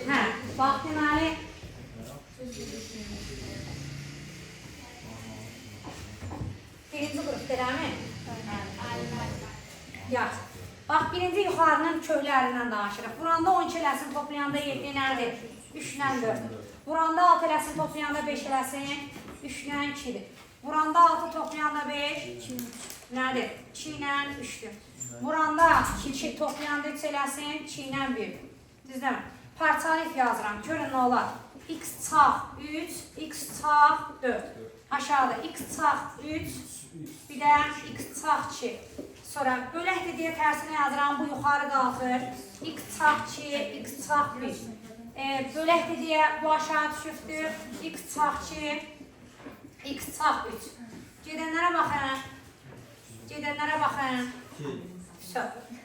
Hə, bax deməli birinci qrup eləmi? Yaxşı. Bax, birinci yuxarının köklərindən danışırıq. Vuranda 12 eləsin, toplayanda 7 nədir? 3-lə 4-dür. Vuranda 6 eləsin, toplayanda 5 eləsin, 3-lə 2-dir. Vuranda 6 toplayanda 5 nədir? 2-lə 3-dür. Vuranda 2 toplayanda 3 eləsin, 2-lə 1-dir. Düzdəmi? Parçalayıb yazıram. Görün nə olar? X çarx 3, X çarx 4. Aşağıda X çarx 3, bir də X çarx 2. Sonra bölək dediyə tərsini yazıram. Bu yuxarı qalxır. X çarx 2, X çarx 1. Bölək dediyə bu aşağı düşübdür. X çarx 2, X çarx 3. Gedənlərə baxın. Gedənlərə baxın.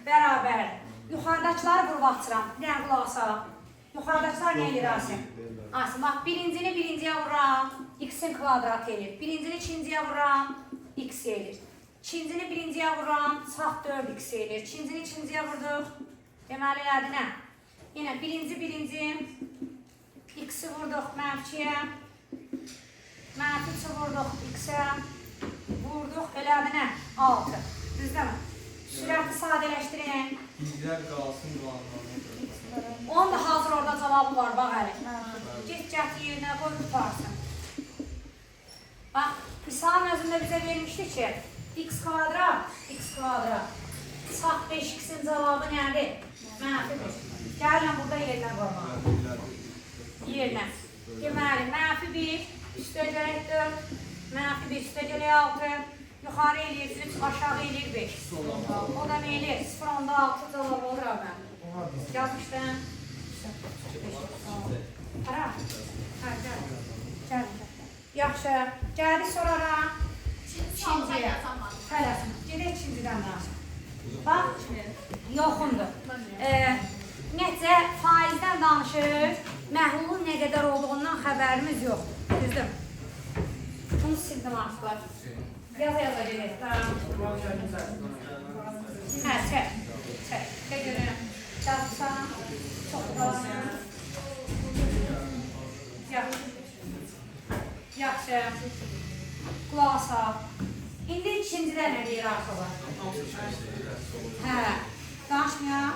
Bərabər. Yuxarıdakıları vurub açıram. Bir dənə qulaq asaq. Yuxarıdakılar nə edir Asim? Asim, bax, birincini birinciyə vururam. X-in kvadratı edir. Birincini ikinciyə vururam. X edir. İkincini birinciyə vururam. Çarx 4x edir. İkincini ikinciyə vurduq. Deməli, elədi nə? Yenə birinci. X-i vurduq mənfiyə. Mənfi 3-ü vurduq X-ə. Vurduq, elədi nə? 6. Düzdəmi? Sürəti sadələşdirin. Bilgilər qalsın qalanlarına. Onun da hazır orada cavabı var, bax əli. Get yerinə qoy, tutarsın. Bax, misalın özündə bizə vermişdi ki, x kvadrat, çarx 5x-in cavabı nədir? Mənfidir. Gəlin burada yerinə qoymaq. Yerinə. Deməli, mənfi 1, üstəgələk 4, mənfi 1, üstəgələk 6, yuxarı eləyir 3, aşağı eləyir 5. O da nə eləyir? 0.6 cavab olur abi. Yazmışdım. Ara. Gəl. Yaxşı. Gəldik sonrara. İkinciyə. Tələsin. Gedək ikincidən danışaq. Bax, yoxundur. Necə faizdən danışır, məhlulun nə qədər olduğundan xəbərimiz yox. Düzdür. Bunu sildim artıqlar. Yaza gedək. Hə, çək. Çək görürəm. Yazsan, çox qalasın. Yaxşı. Qulaq asaq. İndi ikincidə nə deyir artıqlar? Hə, danışmayaq.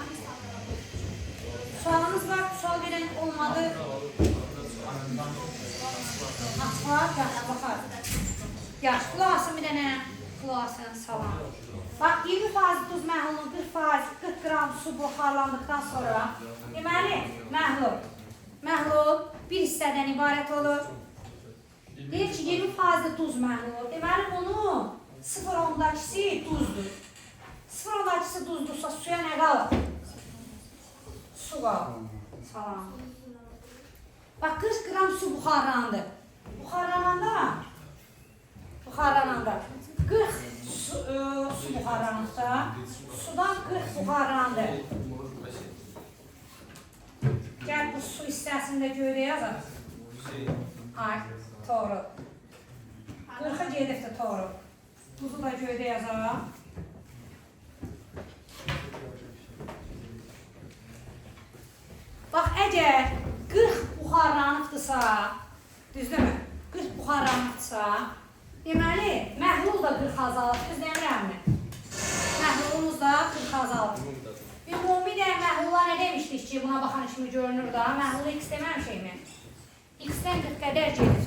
Sualınız var, sual verən olmadı. Açıqlar, yaxşı, baxar. Yaxşı, qulaq asın bir dənə. Qulaq asın, salam. Bax, 20% duz məhlulun 40 qram su buxarlandıqdan sonra deməli, məhlul bir hissədən ibarət olur. Deyir ki, 20% duz məhlul. Deməli, bunun 0.2-si duzdur. 0.2-si duzdursa suya nə qalır? Su qalır. Salam. Bax, 40 qram su buxarlandı. Buxarlananda 40 su buxarlanırsa, sudan 40 buxarlandı. Gəl bu su hissəsində göydə yazaq. Ay, doğru. 40'a gedibdir, doğru. Buzu da göydə yazaq. Bax, əgər 40 buxarlanıbdırsa, düzdürmü? 40 buxarlanıbdırsa, deməli, məhlul da 40 azalır, düz demirəmmi? Məhlulumuz da 40 azalır. Ümumi də məhlula nə demişdik ki, buna baxan kimi görünür da, məhlulu x deməmişik mi? X-dən 40 qədər gedir.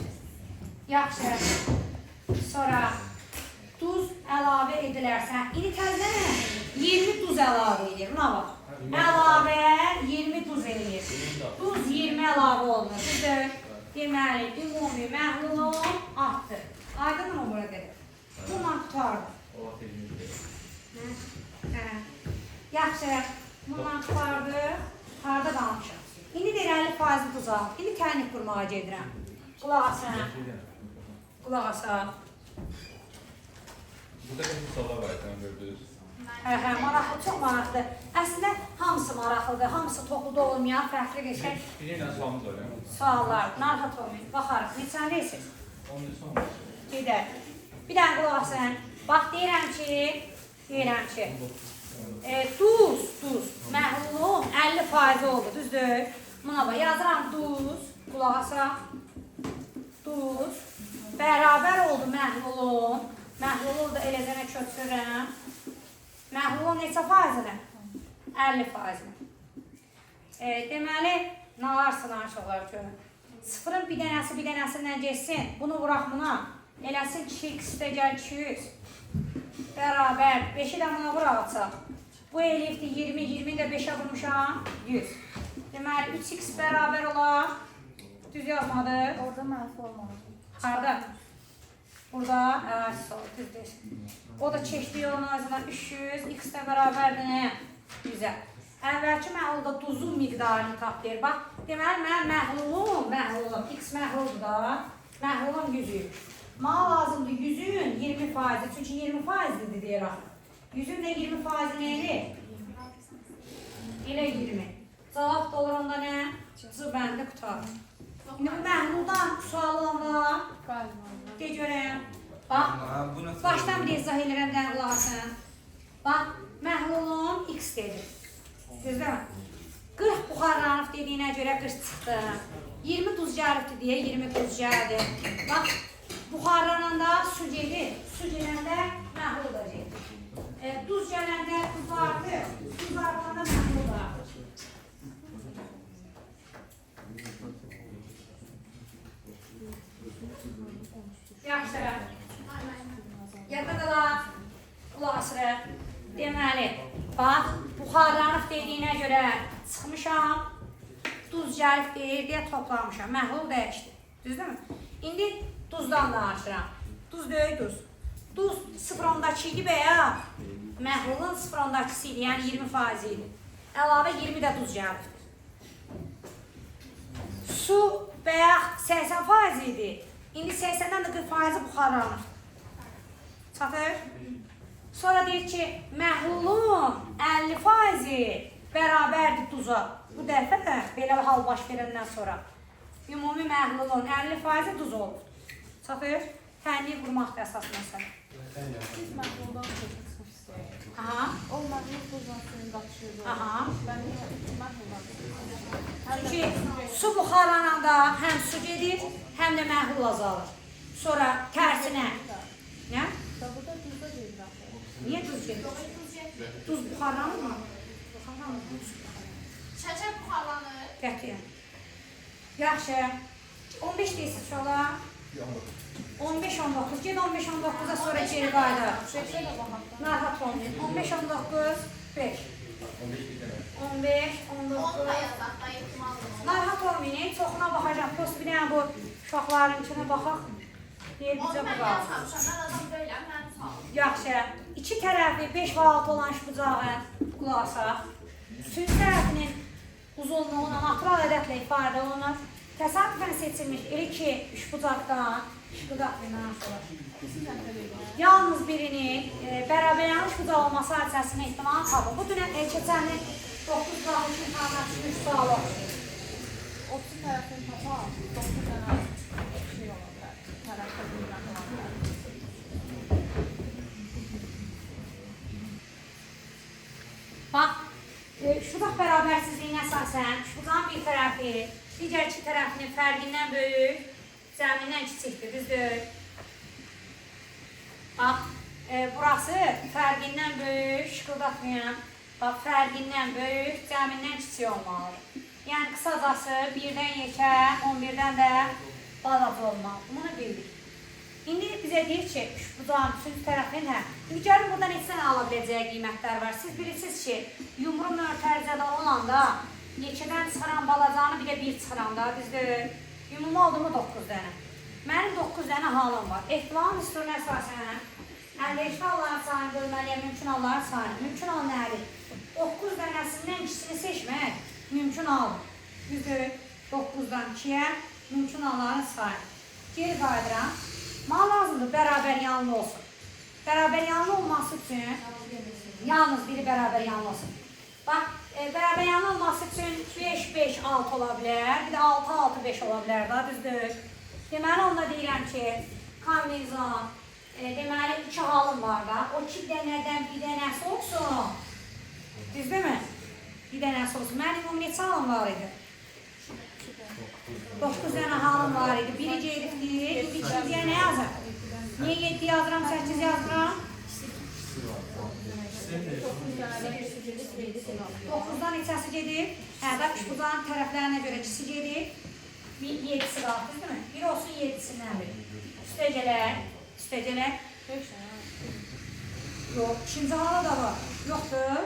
Yaxşı. Sonra duz əlavə edilərsə, indi təzdən 20 duz əlavə edir. Buna bax. Əlavə 20 duz edir. Duz 20 əlavə olunur. Düzdür. Deməli, ümumi məhlulun artdı. Aydın mı bura qədər? Bununla tutardı. Yaxşı. Bununla tutardı. Tutarda qalmışam. İndi də 50% duz al. İndi tərnif qurmağa gedirəm. Qulaq asın. Qulaq asaq. Burada bir suallar var, sən gördünüz. Hə, maraqlı, çox maraqlıdır. Əslində, hamısı maraqlıdır, hamısı toxuda olmayan, fərqli geçək. Bir ilə sualımız var, yəni. Suallar, narahat olmayın. Baxarıq, neçəndəysiniz? 10 son. Gedək. Bir dənə qulaq asın. Bax, deyirəm ki, Duz. Məhlulun 50% oldu, düzdür? Buna bax, yazıram duz, qulaq asaq. Duz bərabər oldu məhlulun. Məhlulu da eləcənə köçürürəm. Məhlulun neçə faizini? 50%. Deməli, nə varsın aşıqlar görün. Sıfırın bir dənəsindən geçsin. Bunu vuraq buna. Eləsin 2x üstəgəl 200. Bərabər. 5-i də buna vuraq. Bu elifdir 20, 20-ni də 5-ə vurmuşam. 100. Deməli, 3x bərabər olar. Düz yazmadı. Orada mənfi olmalı. Harada? Burada. Düzdür. O da çeşdi yolun azından 300. X də bərabərdir nə? 100-ə. Əvvəlki məhlulda duzun miqdarını tapdır. Bax, deməli, mənim məhlulum, x məhluldur da, məhlulum 100-ü. Mənə lazımdır 100-ün 20%, çünki 20%dir deyir axı. 100-ün də 20% neyli? Elə 20. Cavab da olur onda nə? C bəndi qutar. İndi bu məhluldan sual olanda, de görəyəm. Bax, başdan bir izah edirəm, dən qulaq asın. Bax, məhlulum x dedir. Düzdür mü? 40 buxarlanıb dediyinə görə 40 çıxdı. 20 duz gəlibdir deyə 20 duz gəldi. Bax, buxarlananda su gedir, su gələndə məhlul da gedir. Duz gələndə duz artır, duz artıranda məhlul da artır. Yaxşı. Yadda qala, qulaq asırıq. Deməli, bax, buxarlanıb dediyinə görə çıxmışam, duz gəlib deyir deyə toplamışam, məhlul dəyişdi. Düzdür mü? İndi duzdan danışıram. Duz deyil, duz. Duz 0.2 idi bəya, məhlulun 0.2 idi, yəni 20% idi. Əlavə 20 də duz gəlibdir. Su bəya 80% idi, indi 80-dən də 40% buxarlanır. Çatır? Sonra deyir ki, məhlulun 50% bərabərdir duza. Bu dəfə də belə hal baş verəndən sonra ümumi məhlulun 50% duz olur. Çatır? Tənliyi qurmaq da əsas məsələ. Siz məhluldan çıxmışsınız. Aha. O məhlul duzla suyun qatışıyordu. Aha. Ben məhluldan Çünki su buxarlananda həm su gedir, həm də məhlul azalır. Sonra tərsinə. Nə? Burada duzda deyil. Niyə duz gedir? Duz buxarlanır mı? Buxarlanır. Şəkər buxarlanır. Qətiyyən. Yaxşı. 15 deyilsin şola. 15-19. Ged 15-19'a sonra geri qayda. 5'e de baxaq. Narahat olmayın. 15-19, 5. 15-19. 10 da yazaq da ehtimal olsun. Narahat olmayın. Çoxuna baxacaq. Post bir dənə bu uşaqların içine baxaq. Deyir Onu bizə bu mən qalır. yazmışam. Mən adam deyiləm, mən sağ olun. Yaxşı. İki tərəfi 5 və 6 olan şu bucağı qulaq asaq. Sürü tərəfinin uzunluğuna natural ədədlə ifadə olunur. Təsadüfən seçilmiş elə ki, üç bucaqdan yalnız birini bərabər yanlış bucaq olması hadisəsinin ehtimalı tapır. Bu keçəni 9 bucaq üçün tarixçinin 3 sualı oxuyur. 30 tərəfini tapaq. 9 dənə şey ola bilər. Tərəfdə bilməm ola bilər. Bax, şu bucaq bərabərsizliyinə əsasən, şu bucağın bir tərəfi digər iki tərəfinin fərqindən böyük, zəmindən kiçikdir, düzdür? Bax, burası fərqindən böyük, şıqıldatmayın. Bax, fərqindən böyük, zəmindən kiçik olmalıdır. Yəni, qısacası 1-dən yekə, 11-dən də balaca olmalıdır. Bunu bildik. İndi bizə deyir ki, şu bucağın üçüncü tərəfinin hə. İndi görün, burada neçədən ala biləcəyi qiymətlər var. Siz bilirsiniz ki, yumru mötərizədə olanda yekədən çıxıran balacanı bir də bir çıxıranda, düzdür? Ümumi oldu mu 9 dənə. Mənim 9 dənə halım var. Ehtimalın üstünə əsasən, əlverişli halların sayını bölməliyəm, mümkün halların sayını. Mümkün hal nədir? 9 dənəsindən ikisini seçmək mümkün haldır. Düzdür? 9-dan 2-yə mümkün halların sayını. Geri qaydıram. Mənə lazımdır bərabər yanlı olsun. Bərabər yanlı olması üçün yalnız biri bərabər yanlı olsun. Bax, bərabər yanlı olması üçün 5-5-6 ola bilər, bir də 6-6-5 ola bilər da, düzdür? Deməli, onda deyirəm ki, kombinizon, deməli, 2 halım var da, o 2 dənədən bir dənəsi olsun, Düzdürmü? Bir dənəsi olsun. Mənim ümumi neçə halım var idi? 9 dənə halım var idi. Biri qeyrifdir, indi ikinciyə nə yazır? Niyə 7 yazıram, 8 yazıram? 9-dan neçəsi gedir? Hə, da üçbucağın tərəflərinə görə ikisi gedir. 7-si qalır, düzdürmü? Bir olsun 7-sindən biri. Üstəcələr. Yox, ikinci hala da var. Yoxdur.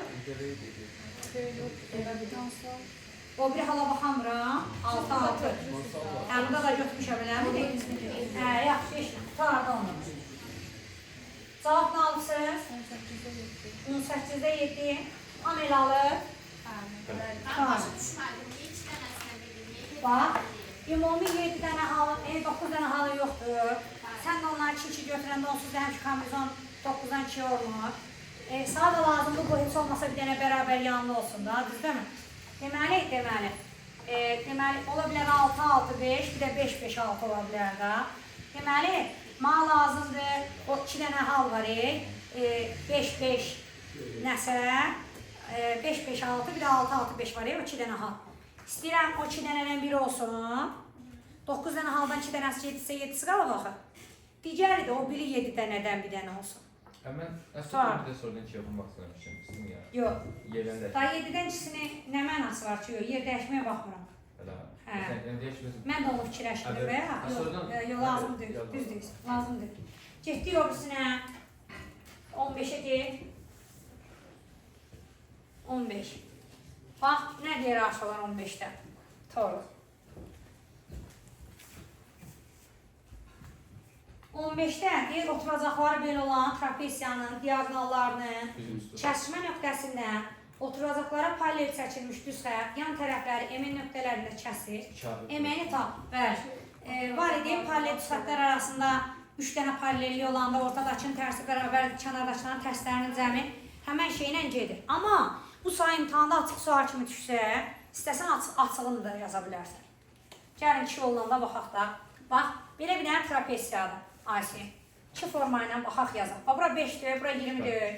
O bir hala baxamıram. 6-6. Hə, burada da götürmüşə bilərəm. Hə, yaxşı, tutardı onu. Cavab nə alırsınız? 18-də 7. Amel alır. Ben başa düşmədim. İki dənəsini bildim. Bax, ümumi 7 dənə halı, 9 dənə halı yoxdur. Sən də onları 2-2 götürəndə onsuz da həmki kombinizon 9-dan 2 olmur. Sana da lazımdır, bu heç olmasa bir dənə bərabər yanlı olsun da, düzdürmü? Deməli, ola bilər 6-6-5, bir də 5-5-6 ola bilər da. Deməli, mənə lazımdır, o 2 dənə hal var, 5-5 nəsə, 5-5-6, bir də 6-6-5 var, o 2 dənə hal. İstəyirəm o 2 dənədən biri olsun. 9 dənə haldan 2 dənəsi 7-si qalır baxı. Digəri də o biri 7 dənədən bir dənə olsun. Mən əslində bir də sorudan ki, yapılmaq istəmişəm. Sizin ya? Yox. Yerləndə. Daha 7-dən ikisini nə mənası var ki, yer dəyişməyə baxmıram. Elə. Hə. Yəni dəyişməsin. Mən də onu fikirləşdim və yox, lazımdır, düzdür, lazımdır. Getdik o birisinə, 15-ə deyil. 15. Bax, nə deyir aşağılar 15-də? Doğru. 15-də deyir, oturacaqları belə olan trapesiyanın, diaqonallarının kəsişmə nöqtəsindən oturacaqlara paralel çəkilmiş düz xətt, yan tərəfləri emin nöqtələrində kəsir. Eməni tap, bəli. Var idi, paralel düz xəttlər arasında 3 dənə paralelli olanda ortadakının tərsi bərabər kənardakıların tərslərinin cəmi həmən şeylə gedir. Amma bu sayı imtahanda açıq sual kimi düşsə, istəsən açığını da yaza bilərsən. Gəlin 2 olanda baxaq da. Bax, belə bir dənə trapesiyadır. Aysi. 2 forma ilə baxaq yazaq. Bura 5-dür, bura 20-dür.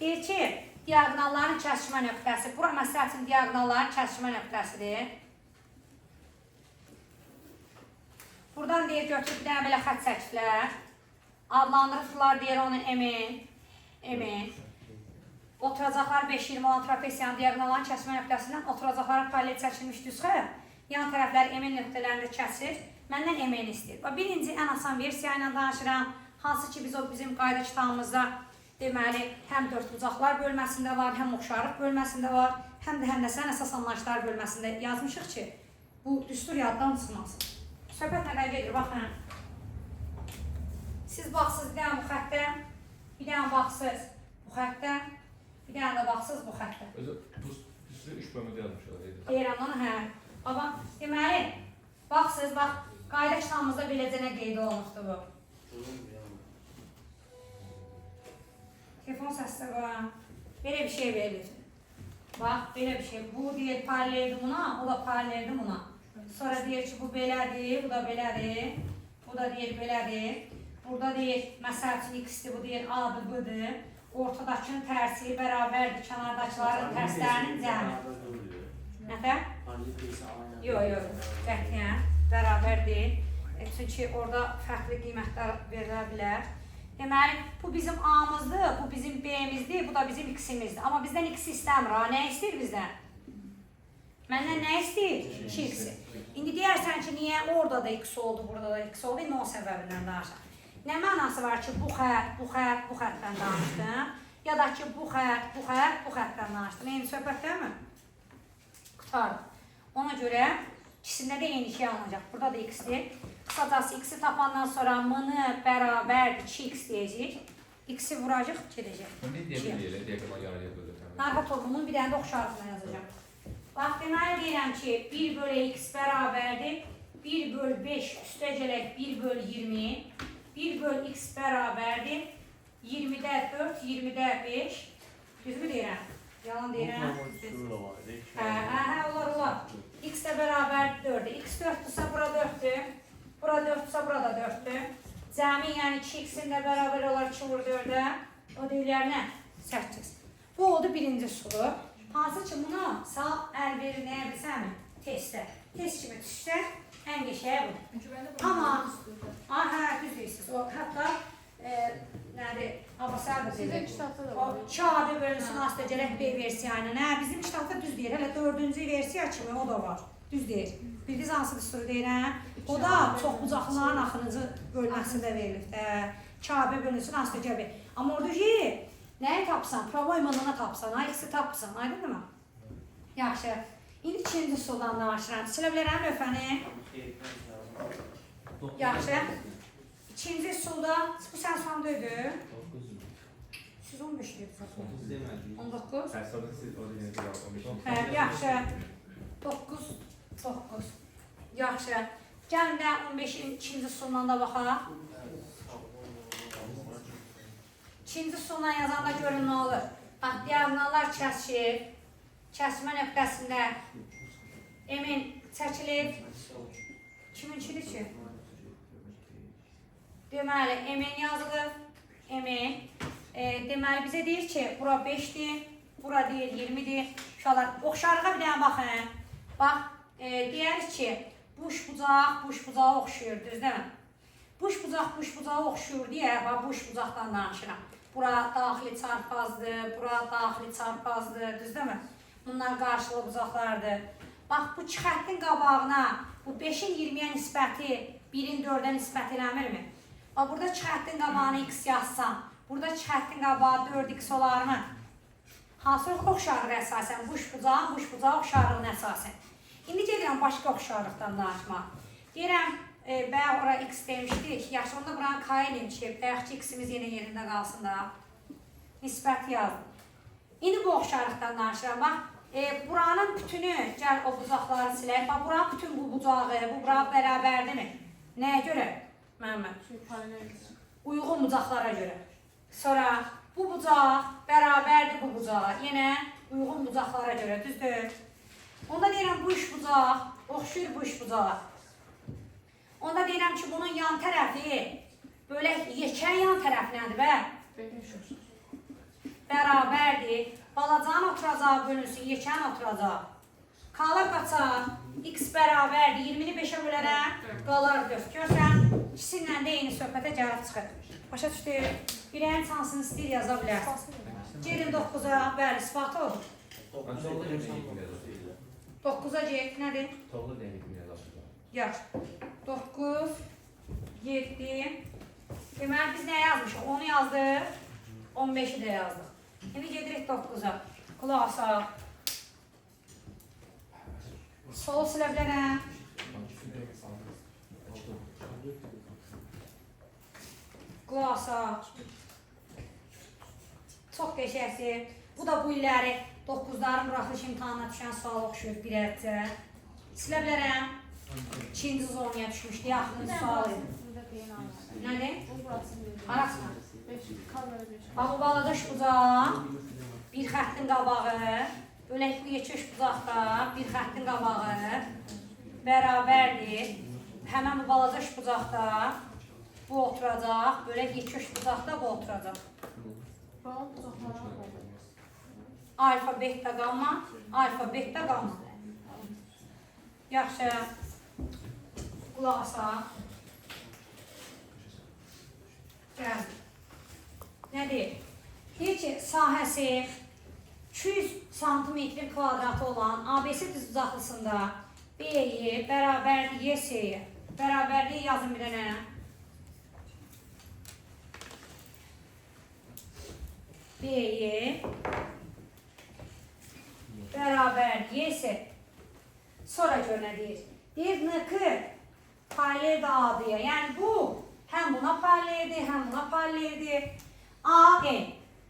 Deyir ki, diaqonalların kəsişmə nöqtəsi. Bura məsəl üçün diaqonalların kəsişmə nöqtəsidir. Buradan deyir, götürüb bir dənə belə xət çəkiblər. Adlandırıblar, deyir onu emin. Oturacaqlar 5-20 olan trapesiyanın diaqonalların kəsişmə nöqtəsindən oturacaqlara paralel çəkilmiş düz xətt. Yan tərəfləri emin nöqtələrində kəsir. Məndən eməni istəyir. Birinci, ən asan versiya ilə danışıram. Hansı ki, biz o bizim qayda kitabımızda deməli, həm dördbucaqlar bölməsində var, həm oxşarlıq bölməsində var, həm də həndəsən əsas anlayışlar bölməsində yazmışıq ki, bu düstur yaddan çıxmasın. Söhbət nədən gedir, baxın. Siz baxsınız bir dənə bu xəttdən, bir dənə baxsınız bu xəttdən, bir dənə də baxsınız bu xəttdən. Özü, bu üstü 3 bölmədə yazmışlar. Deyirəm onu, hə. Baba, deməli, baxsınız, bax, qayda kitabımızda beləcənə qeyd olunubdur bu. Telefon səslə qoyam. Belə bir şey verilir. Bax, belə bir şey. Bu deyir, paraleldir buna, o da paraleldir buna. Sonra deyir ki, bu belədir, bu da belədir. Bu da deyir, belədir. Burada deyir, məsəl üçün x-dir, bu deyir, a-dır, b-dir. Ortadakının tərsi bərabərdir, kənardakıların tərslərinin cəmi. Nəfər? Yox, qətiyyən, bərabərdir. Çünki orada fərqli qiymətlər verilə bilər. Deməli, bu bizim A-mızdır, bu bizim B-mizdir, bu da bizim X-imizdir. Amma bizdən X istəmir, nə istəyir bizdən? Məndən nə istəyir? 2X-i. İndi deyərsən ki, niyə orada da X oldu, burada da X oldu, indi o səbəbindən danışaq. Nə mənası var ki, bu xəttdən danışdım, ya da ki, bu xəttdən danışdım. Eyni söhbət deyilmi? Qutardım. Ona görə ikisində də eyni şey alınacaq. Burada da X-dir. Qısacası X-i tapandan sonra m-nı bərabərdir 2X deyəcək. X-i vuracaq, gedəcək. Nə deyə diaqonal yarıya bölür? Narahat olunun bir dənə də oxşarlığına yazacaq. Bax, deməli deyirəm ki, 1 bölü X bərabərdir. 1 bölü 5 üstəcələk 1 bölü 20. 1 bölü X bərabərdir. 20-də 4, 20-də 5. Düzmü deyirəm? Yalan deyirəm. Olar. X də bərabərdir 4-dür. X 4-dürsə, bura 4-dür. Bura 4-dürsə, bura da 4-dür. Cəmi, yəni 2X-in də bərabər olar 2 vur 4-də. O deyirlər nə? 8. Bu oldu birinci sulu. Hansı ki buna sağ əl verir nəyə bilsənmi? Testə. Test kimi düşsə, ən qəşəyi bu. Çünki mən də bunu Amma, istiyordu. hə, düz deyirsiniz. O, hətta, nədir, Abbasar da Sizin dedi. kitabda da O var. kağıdı bölünsün aslı gərək B versiyayla. Nə, bizim kitabda düz deyir. Hələ 4-cü versiya kimi o da var. Düz deyir. Bildiniz hansı düsturu deyirəm? O da çox bucaqların axınıcı bölməsi də verilib də. Kağıdı bölünsün aslı gərək. Amma orada ki, nəyi tapsan? Pravo imanına tapsan, ikisi tapsan, aydın mı? Yaxşı. İndi ikinci soldan danışıram. Silə bilərəm lövhəni? Yaxşı. İkinci solda, bu sən son döydü. 115 deyib. 19. Sonra siz o dinleyiciler 15. Hə, yaxşı. 9. Yaxşı. Gəlin də 15-in ikinci sonuna da baxaq. İkinci sonuna yazanda görün nə olur. Bax, diagonallar kəsir. Kəsmə nöqtəsində emin çəkilir. Kiminkidir ki? Deməli, emin yazılır. Emin. Deməli, bizə deyir ki, bura 5-dir, bura deyir 20-dir. Uşaqlar, oxşarlığa bir dənə baxın. Bax, deyərik ki, buş bucağa oxşuyur, düz deyil mi? Buş bucağa oxşuyur deyə, bax, buş bucaqdan danışıram. Bura daxili çarpazdır, bura daxili çarpazdır, düz deyil mi? Bunlar qarşılı bucaqlardır. Bax, bu iki xəttin qabağına, bu 5-in 20-yə nisbəti 1-in 4-ə nisbət eləmirmi? Bax, burada iki xəttin qabağına x yazsam, burada iki xəttin qabağı 4x olarmı? Hansı oxşarlıq əsasən? Buş bucağa oxşarlığına əsasən. İndi gedirəm başqa oxşarlıqdan danışmaq. Deyirəm, bayaq ora x demişdik, yaxşı onda buranı k eləyim ki, bayaq ki x-imiz yenə yerində qalsın da. Nisbət yazdım. İndi bu oxşarlıqdan danışıram. Bax, buranın bütünü, gəl o bucaqları silək. Bax, buranın bütün bu bucağı, bu bura bərabərdirmi? Nəyə görə? Məmməd. Uyğun bucaqlara görə. Sonra bu bucaq bərabərdir bu bucağa. Yenə uyğun bucaqlara görə, düzdür? Onda deyirəm, bu üç bucaq oxşuyur bu üç bucağa. Onda deyirəm ki, bunun yan tərəfi, böyle yekən yan tərəf nədir bə? Bərabərdir. Balacanın oturacağı bölünsün, yekən oturacağı. Qalar qaçar, x bərabərdir, 20-ni 5-ə bölərəm, qalar 4. Görsən, ikisindən də eyni söhbətə gəlib çıxır. Başa düşdü? Birəyin çansını istəyir, yaza bilər. Gelin 9-a, bəli, ispat olur. 9-a get, nədir? Toplu denetim yazılır. Yax. 9, 7. Deməli, biz nə yazmışıq? 10-u yazdıq, 15-i də yazdıq. İndi gedirik 9-a. Qulaq asaq. Sol silə bilərəm. Qulaq asaq. Çox qəşəngdir. Bu da bu illəri 9-ların buraxılış imtahanına düşən sual oxşuyur birərcə. Silə bilərəm. 2-ci zonaya düşmüşdü, yaxın sual idi. Nədir? Arasına. Bax, bu baladış bucaq, bir xəttin qabağı, bölək bu yeküş bucaqda, bir xəttin qabağı bərabərdir. Həmən bu baladış bucaqda bu oturacaq, bölək yeküş bucaqda bu oturacaq. Alfa, beta, gamma, alfa, beta, gamma. Yaxşı, qulaq asaq. Gəldik. Nədir? Deyir ki, sahəsi 200 cm kvadratı olan ABC düz bucaqlısında B-yi bərabərdir YS-yə. Bərabərliyi yazın bir dənə. B-yi bərabər YS. Sonra gör nə deyir? Deyir NK paralel A-dıya. Yəni bu həm buna paraleldir, həm buna paraleldir. AN.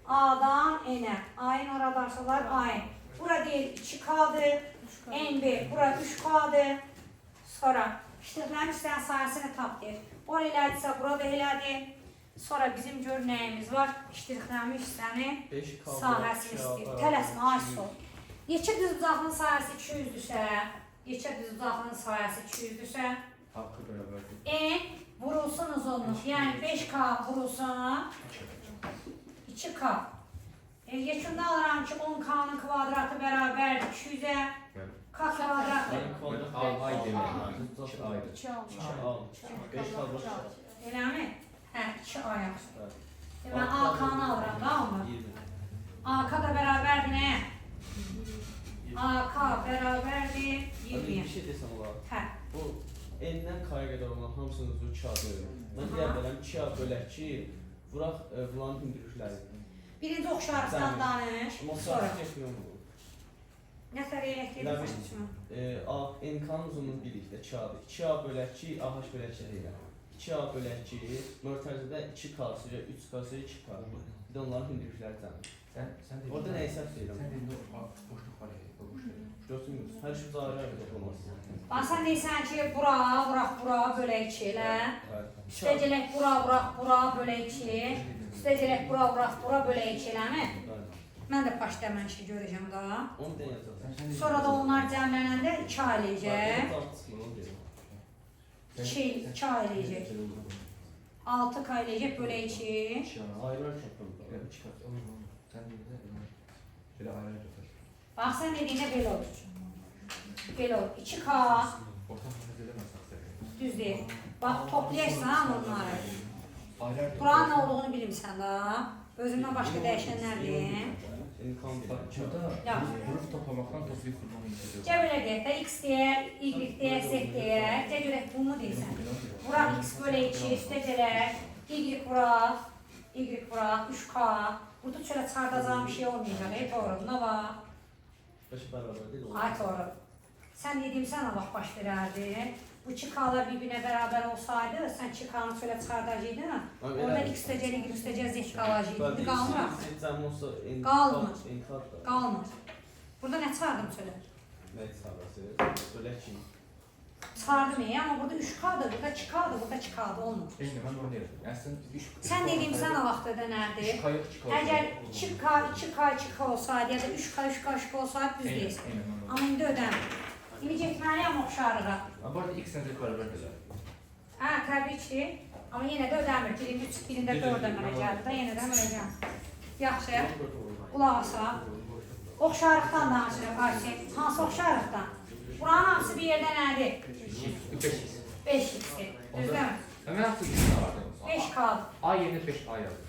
A'dan N'ə. AN oradarsalar AN. Bura deyir 2K'dır. NB. Bura 3K'dır. Sonra iştiqlərin istəyən sayəsini tap deyir. O elədirsə, burada elədir. Sonra bizim gör nəyimiz var? İştiqlərin istəyəni sahəsini istəyir. Tələsmə, ay sol. Yekə düz bucaqlının sayəsi 200-dürsə, yekə düz bucaqlının sayəsi 200-dürsə, N vurulsun uzunluq, yəni 5K vurulsun 2K. Yekunda alıram ki 10K'nın kvadratı bərabər 200'ə K kvadratı. Ay demək. 2 aydır. 2 almış. 5 kvadrat. Eləmi? Hə, 2 ay yaxşı. Mən AK'nı alıram da onu. AK da bərabərdir nəyə? AK bərabərdir 20'yə. Bir şey desəm olar. Hə. Bu N-dən K-ya qədər olan hamısının üzrü 2A-dır. Mən deyə bilərəm 2A bölək ki, vuraq bunların hündürlükləri. Birinci oxşarlıqdan danış. Sonra. Masraf yapıyorum bu. Nə tər eləkdir? N-K'nın uzunluğu birlikdə 2A-dır. 2A bölək ki, AH bölək ki deyirəm. 2A bölək ki, mörtəzədə 2K-sı, 3K-sı, 2K. Bir də onların hündürlükləri cəmdir. Sən dedin. Orada nə hesab deyirəm? Sən dedin o boşluq var ya, o boşluq. Görsünüz, hər şey ayrı-ayrı olmaz. Bax sən deyirsən ki, bura bölək 2 elə. Üstəcələk bura bölək 2. Üstəcələk bura bölək 2 eləmi? Mən də baş dəmənşi görəcəm daha. Onu deyəcəm. Sonra da onlar cəmlənəndə 2 eləyəcək. 2 eləyəcək. 6K eləyəcək bölə 2. Ayrı-ayrı toplamda. Sən dedin. Belə ayrı götür. Bax sən dediyinə belə olur. Belə olur. 2K Orta hesab eləməsən sən. düz deyil. Bax toplayırsan onları. Ayrı. Buranın nə olduğunu bilmirsən da. Özündən başqa dəyişənlərdir. Burada huruf toplamaktan toplayıp kurmanı istiyorum. Gəl belə deyək də x deyək, y deyək, z deyək. Gəl görək bunu deyirsən. Bura x bölə 2, üstə gələk. Y bura, 3K. Burada şöyle çardacağım bir şey olmayacaq. Doğru, buna bax. Başı beraber değil mi? Ay doğru. Sən dediyim sən Allah baş verərdi. Bu 2K'lar birbirine beraber olsaydı, sen 2K'nı şöyle çıkardacaktın. Orada x dəcəli, y dəcəli z qalacaqdı. Qalmır. Qalmır. Qalmır. Burada nə çıxardım şöyle? Ne sağlası? Böyle ki. Çıxardım ya, ama burada 3K'dır, burada 2K'dır, burada 2K'dır, olmur. Eyni, mən onu deyirəm. Yəni Sən dediyim sən o vaxt ödənərdi. Əgər 2K olsaydı ya da 3K olsaydı düz deyirsən. Amma indi ödəmir. İndi getməliyəm oxşarlığa. Bu arada x nəzər bərabərdir. Hə, təbii ki. Amma yenə də ödəmir. Birində 3, birində 4 əmələ gəldi də, yenə də əmələ gəldi. Yaxşı, qulaq asa. Oxşarlıqdan danışırıq, Ayşin. Hansı oxşarlıqdan? Buranın hamısı bir yerdə nədir? 5x. 5x'dir. Düzdəmir? Mən artıq x vardı. 5K'dır. A yerinə 5A yazdım.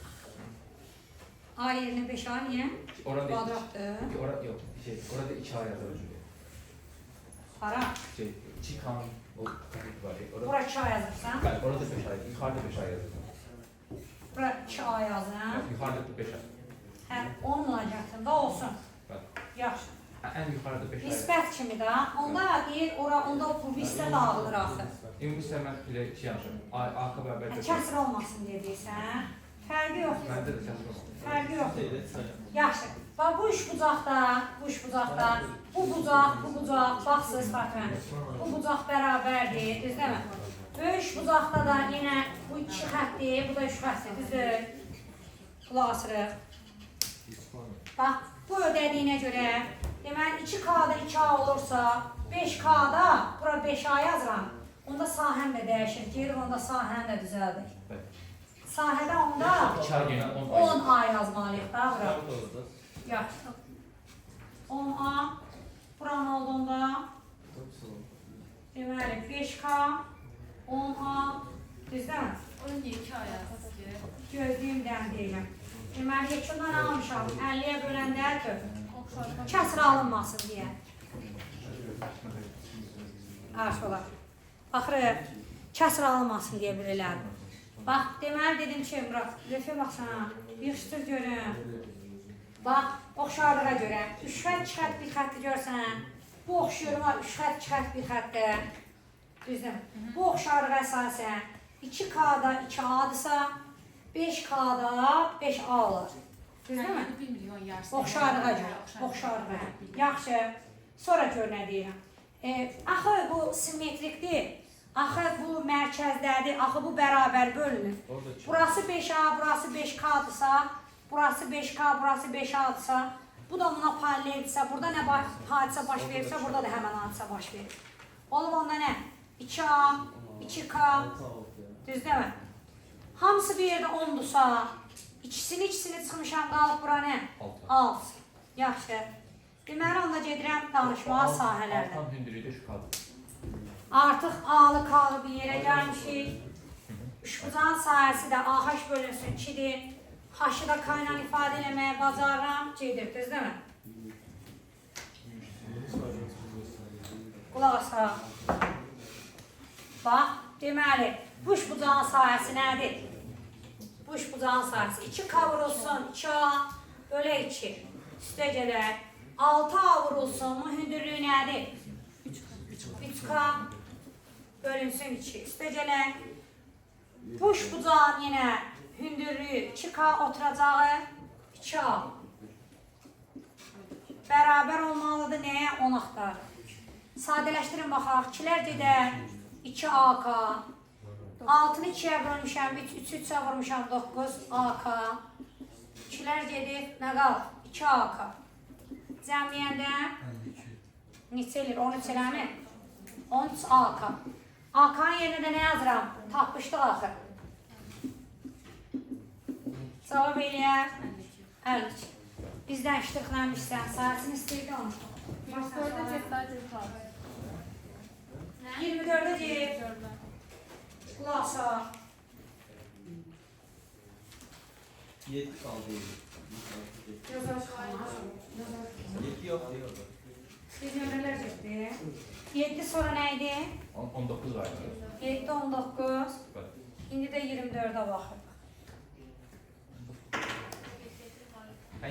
A yerinə 5A niyə? Orada Kvadratdır. Orada 2A yazar. Para. 2K'nın o katet var. Bura 2A yazırsan. Bəli, orada 5A, yuxarıda 5A yazdım. Bura 2A yazın. Yuxarıda 5A. Hə, 10 olacaqsın da olsun. Yaxşı. Ən yuxarıda 5A. Nisbət kimi də. Onda deyir, onda bu hissə dağılır axı. İndi bu isə mən elə şey yazmışam. A bərabər. Kəsr olmasın deyə deyirsən. Fərqi yoxdur. Məndə də kəsr olmasın. Fərqi yoxdur. Yaxşı. Bax bu üç bucaqda, bu bucaq, baxsız Fatma. Bu bucaq bərabərdir, düzdürmü? Bu üç bucaqda da yenə bu 2 xəttdir, bu da 3 xəttdir, düzdür? Qulaq asırıq. Bax, bu ödədiyinə görə, deməli 2K'da 2A olursa, 5K'da bura 5A yazıram. Onda sahəm də dəyişir, gelir onda sahəm də düzəldir. Sahədə onda 10A yazmalıyıq da bura. Yaxşı. 10A buranın olduğunda deməli 5K 10A düzdürmü? Onun niye 2 ayağınız ki? Gözlüyümdən deyirəm. Deməli yekundan almışam 50'yə böləndə kəsr alınmasın deyə. Arş olar. Baxırıq, kəsr alınmasın deyə bilirlər. Bax, deməli dedim ki, Murat, lütfə baxsana, yığışdır görün. Bax, oxşarlığa görə 3 xətt, 2 xətt, 1 xətti görsən, bu oxşarlığa 3 xətt, 2 xətt, 1 xəttdə, düzdür? Bu oxşarlığa əsasən 2K'da 2A'dırsa, 5K'da 5A olur. Düzdürmü? 1 milyon yersin. Oxşarlığa görə, oxşarlığa. Yaxşı, sonra gör nə deyirəm. Axı bu simmetrikdir, axı bu mərkəzdədir, axı bu bərabər bölünür. Burası 5A, burası 5K'dırsa, burası 5K, burası 5A'dırsa, bu da buna paraleldirsə, burada nə hadisə baş verirsə, burada da həmən hadisə baş verir. Olub onda nə? 2A, 2K, düzdürmü? Hamısı bir yerdə 10'dursa, İkisini çıxmışam, qalıb bura nə? 6. Yaxşı. Deməli, onda gedirəm danışmağa sahələrdə. Altan hündürlüyü şu kaldı. Artıq A-lı K-lı bir yerə gəlmişik. Üçbucağın sahəsi də AH bölünsün 2-dir. H-ı da K ilə ifadə eləməyə bacarıram. Gedir, düzdür mü? Qulaq asaq. Bax, deməli, bu üçbucağın sahəsi nədir? Bu üçbucağın sahəsi 2K vurulsun 2A bölə 2. Üstə gedək. 6A vurulsun, bu hündürlüyü nədir? 3K bölünsün 2. Üstə gələk. Bu üçbucağın yenə hündürlüyü 2K oturacağı 2A. Bərabər olmalıdır nəyə? 10 axtarır. Sadələşdirin baxaq. 2-lər gedək. 2AK. 6-nı 2-yə bölmüşəm, 3-ü 3-ə vurmuşam 9AK. 2-lər gedib, nə qalır? 2AK. Cəmləyəndə neçə eləyir? 13 eləmi? 13AK. AK-nın yerinə də nə yazıram? Tapmışdıq axı. Cavab eləyər. 52. Bizdən iştiqlənmişsən, sahəsini istəyirdi onu. 24'e cetler cep kaldı. 24'e cep. 24'e. Kulasa. 7 kaldı. Yazar. 7 yok değil orada. Biz nömrələr cepdi. 7 sonra neydi? 19 var. 7, 19. İndi də 24'e baxır.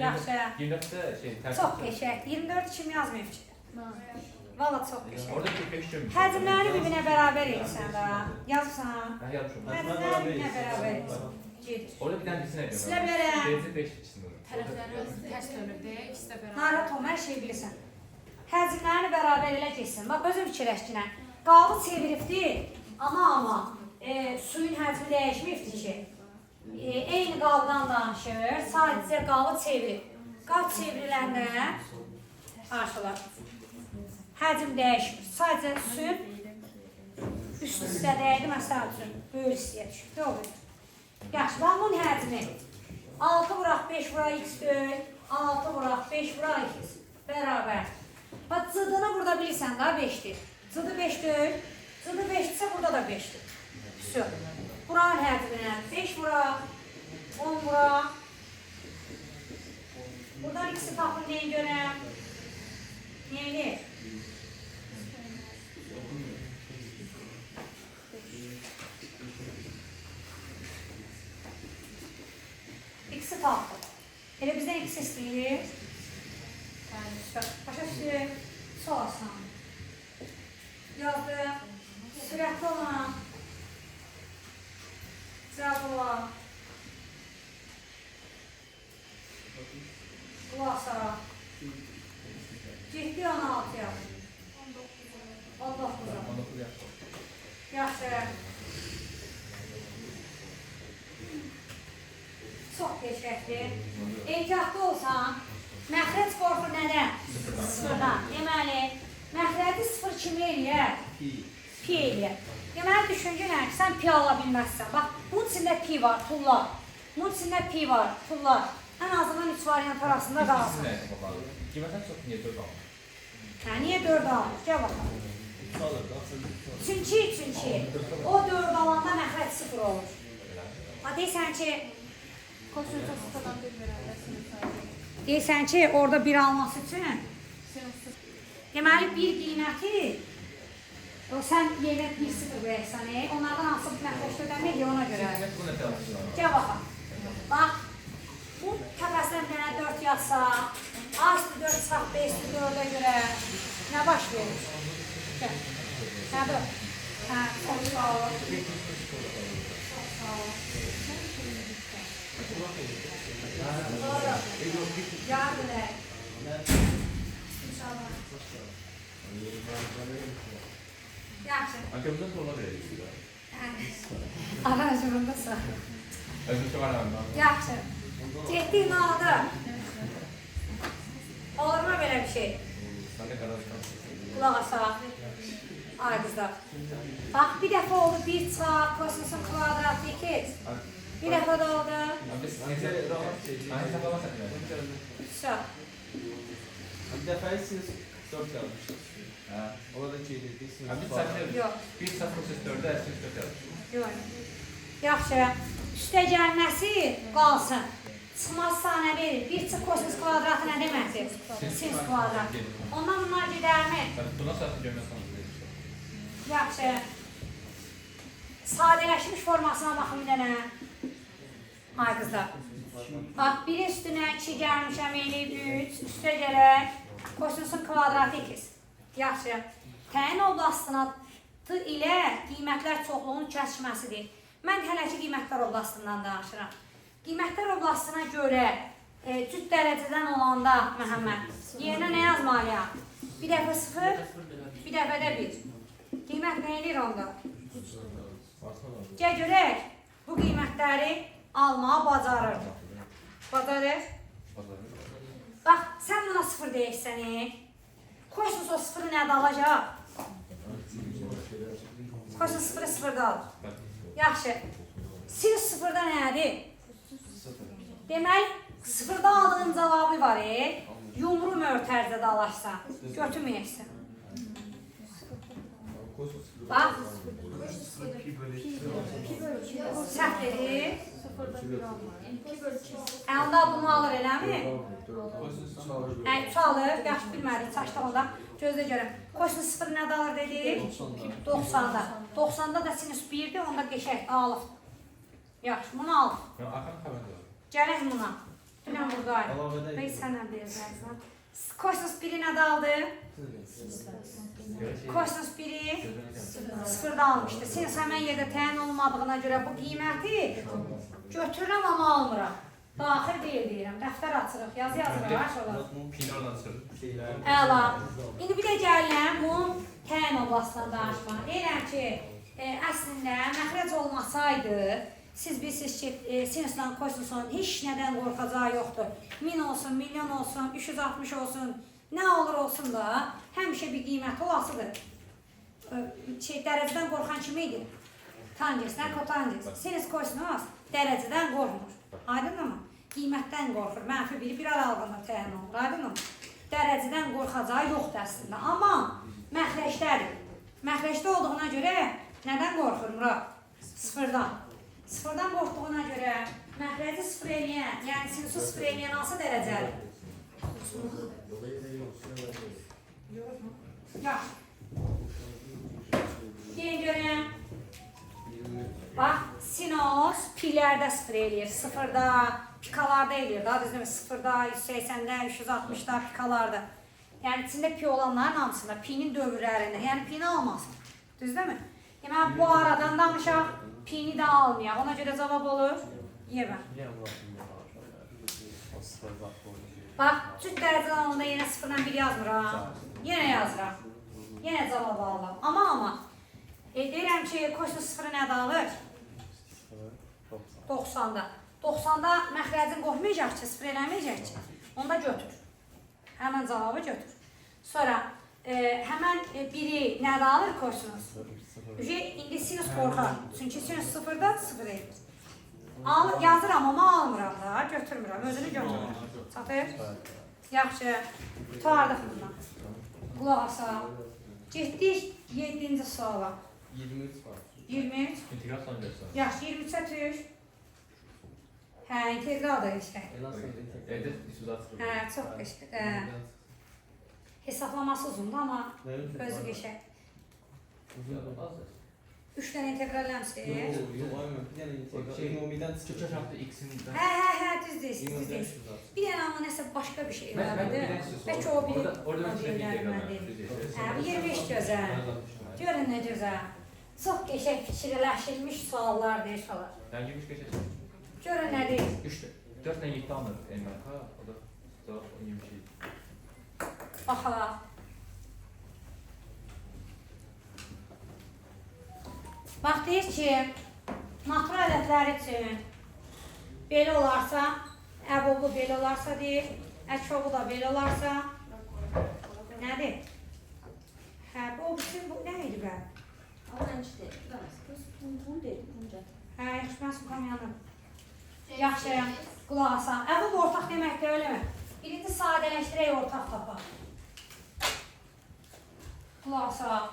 Yaxşı. 24'te şey ters. Çox qəşəng. 24 kim yazmayıb ki? Valla çox qəşəng. Orada bir peşin. Həcmləri bir-birinə bərabər edirsən də. Yazırsan. Ben yazmışım. Həcmləri bir-birinə bərabər edirsən. Gedir. Orada bir tane cisim yapıyorum. Silə bilərəm. Benzin 5 içinde. Tərəfləri tərs dönürdü, ikisi də bərabər. Narahat olma, hər şeyi bilirsən. Həcmlərini bərabər elə keçsin. Bax, özüm fikirləşkinə. Qabı çeviribdir, amma suyun həcmi dəyişməyibdir ki. Eyni qabdan danışır, sadəcə qabı çevirib. Qab çevriləndə arşılar. Həcm dəyişmir. Sadəcə suyun üst hissədəydi, məsəl üçün, böyük hissəyə düşür. Doğru. Yaxşı, bax, bunun həcmi 6 vuraq 5 vuraq x böyük, 6 vuraq 5 vuraq x bərabər. Bax, cıdını burada bilirsən da 5'dir. Cıdı 5 deyil, cıdı 5'dirsə burada da 5'dir. Üstü. Buranın həcminə 5 vuraq, 10 vuraq. Buradan ikisi tapın neyi görəm? Neyini? İkisi tapın. Elə bizdən ikisi istəyir. Başa düşdük. Sol asan. Yazdım. Sürətli olan. Cavab olan. Qulasa. Ciddi 16 yaz. 19 yaz. 19 yaş. Yaxşı. Çox qəşəngdir. Ehtiyatlı olsan, məxrəc qorxu nədən? Sıfırdan. Deməli, məxrəci sıfır kimi eləyər? Pi eləyər. Deməli, düşüncə nə ki, sən pi ala bilməzsən. Bax, bunun içində pi var, pullar. Bunun içində pi var, pullar. Ən azından 3 variant arasında qalsın. Qiymətən çox niyə 4 alır? Hə, niyə 4 alır? Gəl baxalım. Çünki o 4 alanda məxrəc sıfır olur. Ha, deyirsən ki, Koşulca sıfırdan bir verərlər, deyirsən ki, orada 1 alması üçün deməli, bir qiyməti sən yerinə 1-0 verəksən, onlardan hansı bir məxrəc ödəmək ona görə. Bu nə tərəfdir? Gəl baxaq. Bax, bu təpəsindən bir dənə 4 yazsa, A-sı 4 çıxaq, B-sı 4-ə görə nə baş verir? Gəl. Hə, 4. Hə, çox sağ ol. Çox sağ ol. Doğru. Yardım et. İnşallah. Yaxşı. Arkamızdan sorular verelim. Aracımındasın. Özüm çok aramam. Yaxşı. Getdik nə oldu? Olur mu belə bir şey? Ben de karar Qulaq asaq. Ay qızlar. Bax, bir dəfə oldu, 1 çıxaq, kosinüsün kvadratı 2. Bir dəfə də oldu. Abi biz aynı hesaplamasak mı? Все. Bir dəfə siz 4 yazmışsınız. Ha. Ona da qeyd etdik. Abi biz sadece Yox. bir satır ses 4'e ersiniz 4 yazmışız. Yox. Yaxşı. Üstə gəlməsi qalsın. Çıxmazsa nə verir? Bir çıx kosinus kvadratı nə deməkdir? Sinus kvadrat. Ondan bunlar gedərmi? Buna satır görmezseniz değil işte. Yaxşı. Sadələşmiş formasına baxın bir dənə. Ay qızlar. Bax, bir üstünə 2 gəlmişəm, eləyib 3. Üstə gələk. Kosinusun kvadratı 2. Yaxşı. Təyin oblastı ilə qiymətlər çoxluğunun kəsişməsidir. Mən hələ ki qiymətlər oblastından danışıram. Qiymətlər oblastına görə cüt dərəcədən olanda Məhəmməd, yerinə nə yazmalıyam? Bir dəfə 0, bir dəfə də 1. Qiymət nə eləyir onda? Gəl görək, bu qiymətləri almağa bacarır. Bacarır? Bax, sən buna 0 deyirsən, kosinus o 0'ı nədə alacaq? Kosinus 0'ı 0'da alır. Yaxşı. Sinus 0'da nədir? Demək, 0'da aldığın cavabı var, yumru mötərizədə alaşsan, götürməyəksən. Bax, səhv edir. Onda bunu alır, eləmi? Çalır, yaxşı bilmədik, çaşda onda. Gözlə görəm. Kosinus 0 nədə alır dedik? 90'da. 90'da da sinus 1'dir, onda qəşək alır. Yaxşı, bunu alır. Gələk buna. Dünən buradayım. Bəy sənə verəcəksən. Kosinus 1'i nədə aldı? Kosinus 1'i 0'da almışdı. Sinus həmən yerdə təyin olmadığına görə bu qiyməti götürürəm, amma almıram. Daxil deyirəm. Dəftər açırıq, yazı yazırıq. Pin oradan çıxır. Əla. İndi bir də gəlirəm bu təyin oblastından danışmağa. Deyirəm ki, əslində məxrəc olmasaydı, siz bilirsiniz ki, sinusla kosinusun heç nədən qorxacağı yoxdur. 1000 olsun, milyon olsun, 360 olsun, nə olur olsun da həmişə bir qiyməti olasıdır. Dərəcədən qorxan kimi idi? Tangens, nə kotangens. Sinus kosinus dərəcədən qorxmur. Aydın mı? Qiymətdən qorxur. Mənfi biri bir aralığında təyin olur. Aydın mı? Dərəcədən qorxacağı yoxdur əslində. Amma məxrəcdədir. Məxrəcdə olduğuna görə nədən qorxur Murad? 0'dan. 0'dan qorxduğuna görə məxrəci 0 eləyən, yəni sinusu 0 eləyən hansı dərəcədir? Yaxşı. Deyin görəm. Bax, sinus pilərdə 0 eləyir. 0'da, pikalarda eləyir. Daha düzdür mü? 0'da, 180'də, 360'da, pikalarda. Yəni içində pi olanların hamısında, pi'nin dövrlərində. Yəni pi'ni almasın. Düzdür mü? Demək, bu aradan danışaq, pi'ni də almayaq. Ona görə cavab olur. Yevə. Bax, cüt dərəcədən olanda yenə 0'dan 1 yazmıram. Yenə yazıram. Yenə cavab alıram. Amma. Deyirəm ki, kosinus 0'ı nədə alır? 90'da. 90'da məxrəcin qoxmayacaq ki, 0 eləməyəcək ki. Onda götür. Həmən cavabı götür. Sonra həmən biri nədə alır kosinus? İndi sinus qorxar. Çünki sinus 0'da 0 edir. Yazıram amma almıram da, götürmürəm, özünü götürmürəm. Çatır? Yaxşı. Qutardıq bundan. Qulaq asaq. Getdik 7-ci suala. 23 var. 23. İntegral son göster. Yaxşı, 23'ə tür. Hə, integral da işte. Evde uzatılır. Hə, çox qəşəng. Hesaplaması uzundur, amma özü qəşəng. 3 dənə integralləmsi. Yox, aynen. Bir dənə integral. Ümumiden Çıkış çıxır. haftı x'in Hə, düz deyilsin, düz deyilsin. Bir dənə amma nəsə başqa bir şey var idi. Bəlkə o biri orada ben size bir integral Hə, bu 23 gözəl. Görün nə gözəl. Çox qəşəng fikirləşilmiş suallardır inşallah. Yani 23 geçer. Görün nədir? 4 tane 7 alır MRK. O da cevap 23. Baxalaq. Bax, deyir ki, natural ədədlər üçün belə olarsa, əbobu belə olarsa deyir, əkfobu da belə olarsa, nədir? Hə, bu nə idi bə? Hə, yaxşı, mən suqam yanım. Yaxşı, qulaq asan. Bu ortaq deməkdir, eləmi? Birinci sadələşdirək, ortaq tapaq. Qulaq asan.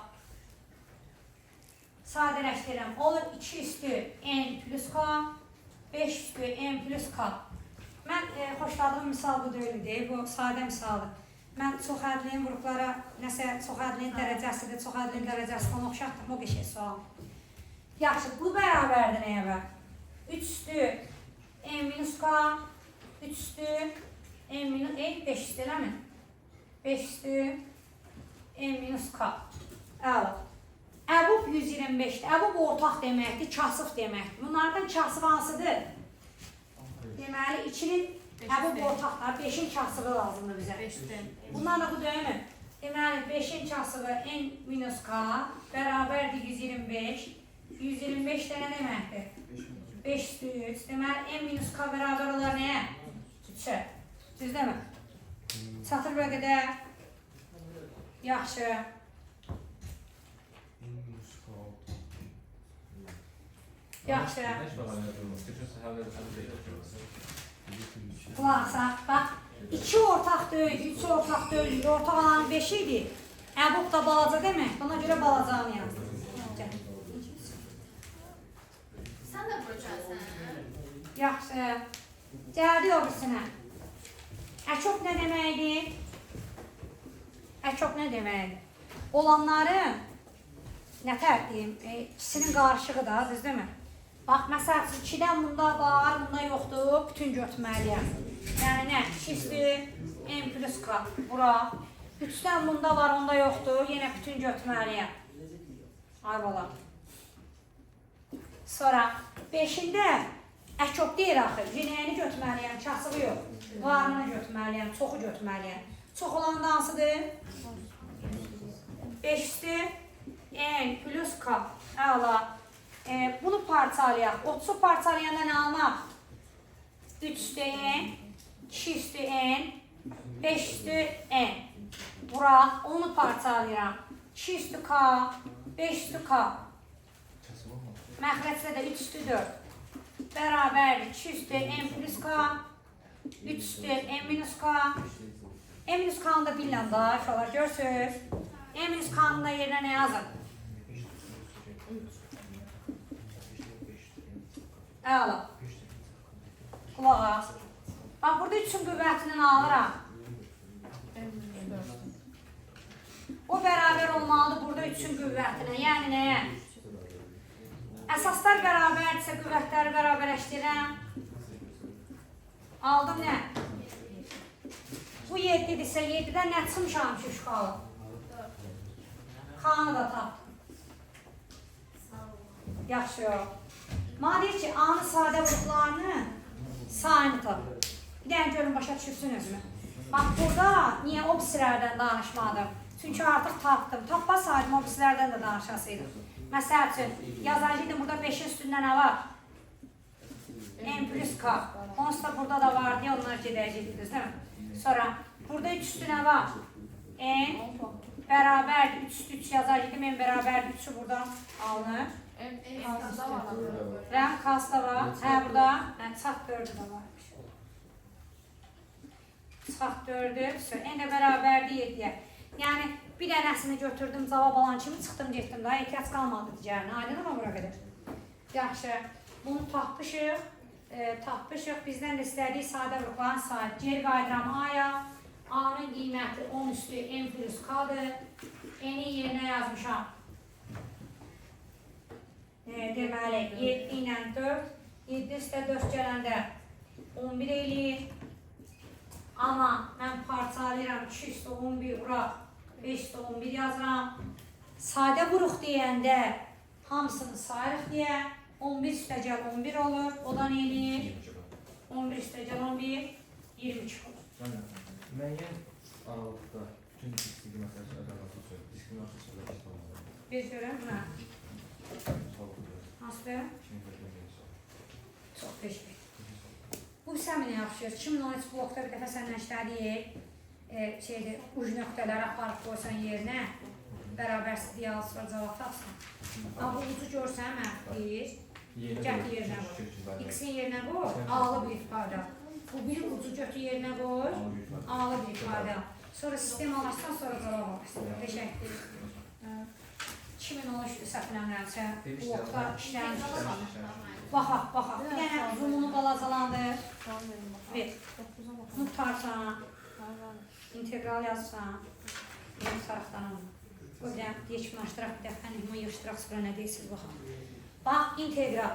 Sadələşdirirəm. Olur 2 üstü n plus k, 5 üstü n plus k. Mən xoşladığım misal bu deyildi, bu sadə misaldır. Mən çox ədliyin qruplara, nəsə çox ədliyin dərəcəsidir, çox ədliyin dərəcəsi falan oxşatdım, o qəşək sual. Yaxşı, bu bərabərdir nəyə bər? 3 üstü n minus k, 3 üstü n minus, 5 üstü eləmi? 5 üstü n minus k. Əla. Əbub 125-dir. Əbub ortaq deməkdir, kasıb deməkdir. Bunlardan kasıb hansıdır? Deməli, 2-nin əbub ortaqlar, 5-in kasıbı lazımdır bizə. Bunlar da bu deyilmi? Deməli, 5-in kasıbı n minus k bərabərdir 125. 125 də nə deməkdir? 5 üstü 3. Deməli, n minus k bərabər olar nəyə? 3-ə. Düzdür mü? Çatır bölü qədər. Yaxşı. Yaxşı. Qulaqsa, bax, 2 ortaq deyil, 3 ortaq deyil, ortaq olanın 5 idi. Əbub da balaca demək, ona görə balacanı yazdım. Sən də vuracaqsan. Yaxşı. Gəldi o birisinə. Əkop nə deməkdir? Əkop nə deməkdir? Olanların, nə tərtiyim, ikisinin qarışığı da, düzdür mü? Bax, məsəl üçün 2-dən bunda var, bunda yoxdur, bütün götürməliyəm. Yəni nə? 2 üstü n plus k, bura. 3-dən bunda var, onda yoxdur, yenə bütün götürməliyəm. Ay bala. Sonra 5-ində əkop deyir axı, cinəyini götürməliyəm, kasıbı yox. Varını götürməliyəm, çoxu götürməliyəm. Çox olan da hansıdır? 5 üstü n plus k. Əla. Bunu parçalayaq. 30'u parçalayanda nə almaq? 3 üstü n, 2 üstü n, 5 üstü n. Bura onu parçalayıram. 2 üstü k, 5 üstü k. Məxrəcdə də 3 üstü 4. Bərabərdir. 2 üstü n plus k, 3 üstü n minus k. N minus k-nı da billə daş olar. Görsünüz. N minus k-nın da yerinə nə yazın? Əla. Qulaq as. Bax, burada 3-ün qüvvətini alıram. O bərabər olmalıdır burada 3-ün qüvvətinə. Yəni nəyə? Əsaslar bərabərdirsə qüvvətləri bərabərləşdirirəm. Aldım nə? Bu 7-dirsə 7-dən nə çıxmışam ki, şuxalı? K-nı da tapdım. Yaxşı yox. Mənə deyir ki, A-nın sadə vuruqlarını sayını tapır. Bir dənə görün, başa düşürsünüzmü? Bax, burada niyə obsilərdən danışmadım? Çünki artıq tapdım. Tapmasaydım, obsilərdən də danışasıydım. Məsəl üçün, yazacaqdım, burada 5-in üstündə nə var? N plus K. Onsuz da burada da var deyə onlar gedəcəkdiniz, değil mi? Sonra, burada 3 üstü nə var? N bərabərdir, 3 üstü 3 yazacaqdım, N bərabərdir, 3'ü buradan alınır. Rəm kas da var. Hə, burada çat 4'ü də var. Çat 4'ü, N də bərabərdir 7'yə. Yəni, bir dənəsini götürdüm, cavab alan kimi çıxdım, getdim daha, ehtiyac qalmadı digərinə. Aydın mı bura qədər? Yaxşı, bunu tapmışıq. Bizdən də istədiyi sadə vuruqların sayı. Geri qaydıram A-ya. A-nın qiyməti 10 üstü n plus k-dır. N-in yerinə yazmışam. Deməli, 7 ilə 4. 7 üstə 4 gələndə 11 eləyir. Amma mən parçalayıram 2 üstə 11 vuraq. 5 üstə 11 yazıram. Sadə vuruq deyəndə hamısını sayırıq deyə 11 üstə gəl 11 olur. O da nə eləyir? 11 üstə gəl 11, 23 olur. Müəyyən aralıqda bütün diskriminasiya ədalatı diskriminasiya olmalı. Bir görəm, buna. Hansıdır? Çox teşekkür. Bu səminə yapışıyoruz. 2013 blokda bir dəfə səndən işlədiyik. Uc nöqtələri aparıb qoysan yerinə, bərabərsiz deyə alsın, cavab tapsın. Amma ucu görsən, deyir. Cəhd yerinə qoy. X-in yerinə qoy, A-lı bir ifadə. Bu bir ucu götür yerinə qoy, A-lı bir ifadə. Sonra sistem alaşsan, sonra cavab alırsın. Təşəkkür. 2013-dür səhvlənirəmsə, bu vaxtda işlənir. Baxaq. Bir dənə zoomunu balacalandır. Ver. Bunu tutarsan, integral yazsan, benim sarıqdanım. Öyle yeşmanlaşdıraq bir dəfə, nəhmə yığışdıraq sıra nə deyirsiniz, baxaq. Bax, integral.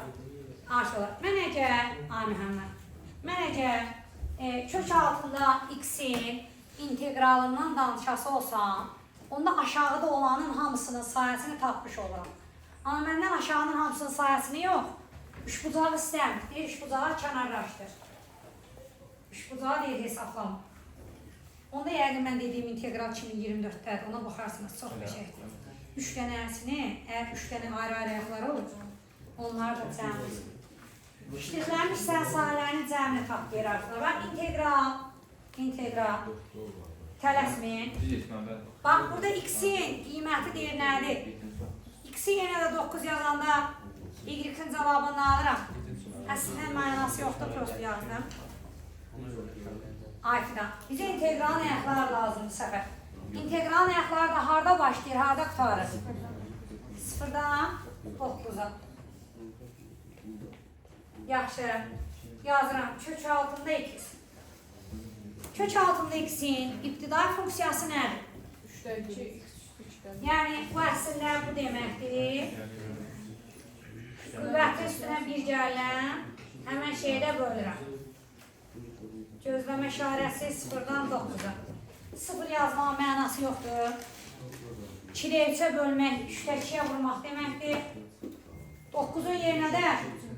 Arşalar. Mən əgər, Məhəmməd, mən əgər kök altında x-in integralından danışası olsam, onda aşağıda olanın hamısının sayəsini tapmış oluram. Amma məndən aşağının hamısının sayəsini yox, üçbucağı istəmir. Deyir, üçbucağı kənarlaşdır. Üçbucağı deyir, hesablama. Onda yəqin mən dediyim integral 2024-dədir, ona baxarsınız, çox qəşəngdir. Üç dənə ərsini, əgər üç dənə ayrı-ayrı ayaqları olur, onlar da cəmdir. İşlənmiş sahələrin cəmini tapdıyır artıq. Bax, integral, tələsmin. Bax, burada x-in qiyməti deyir nədir? X-i yenə də 9 yazanda y-in cavabını alıram. Əslində mənası yoxdur, prosto yazdım. Ayfidan. Bizə integralın əyaqları lazımdır səfər. İntegralın əyaqları da harada başlayır, harada qutarır? 0-dan 9-a. Yaxşı. Yazıram. Kök altında x. Kök altında x-in ibtidai funksiyası nədir? 3'də 2, x 3'də 1. Yəni, bu əslində bu deməkdir. Qüvvətin üstünə bir gələn həmən şeydə bölürəm. Gözləmə işarəsi 0-dan 9-a. 0 yazmağın mənası yoxdur. 2-də 3-ə bölmək, 3-də 2-yə vurmaq deməkdir. 9-un yerinə də,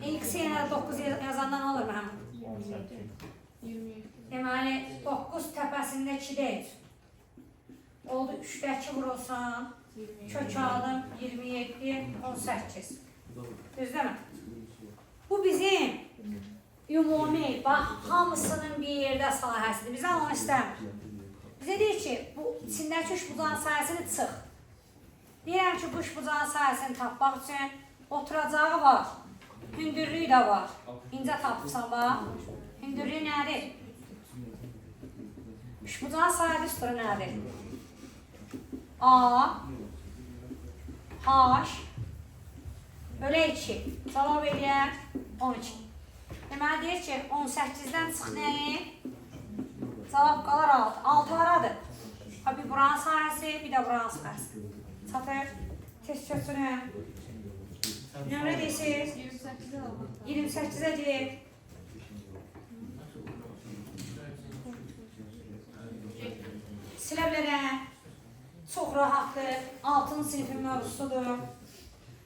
x yerinə də 9 yazandan olur mu həmin? 27. Deməli, 9 təpəsində 2-də 3. Oldu 3-də 2 vurulsan, kök aldım 27, 18. Düzdəmə? Bu bizim ümumi, bax, hamısının bir yerdə sahəsidir. Bizə onu istəmir. Bizə deyir ki, bu içindəki üçbucağın sayəsini çıx. Deyirəm ki, bu üçbucağın sayəsini tapmaq üçün oturacağı var, hündürlüyü də var. İncə tapırsan, bax. Hündürlüyü nədir? Üçbucağın sayı üstürü nədir? A, H, bölə 2. Cavab eləyər 12. Deməli deyir ki, 18-dən çıx nəyi? Cavab qalar 6. 6 haradır? Bir buranın sayəsi, bir də buranın sayəsi. Çatır. Test köçürün. Nömrə deyirsiniz? 28-ə deyir. Silə bilərəm. Çox rahatdır. 6-cı sinifin mövzusudur.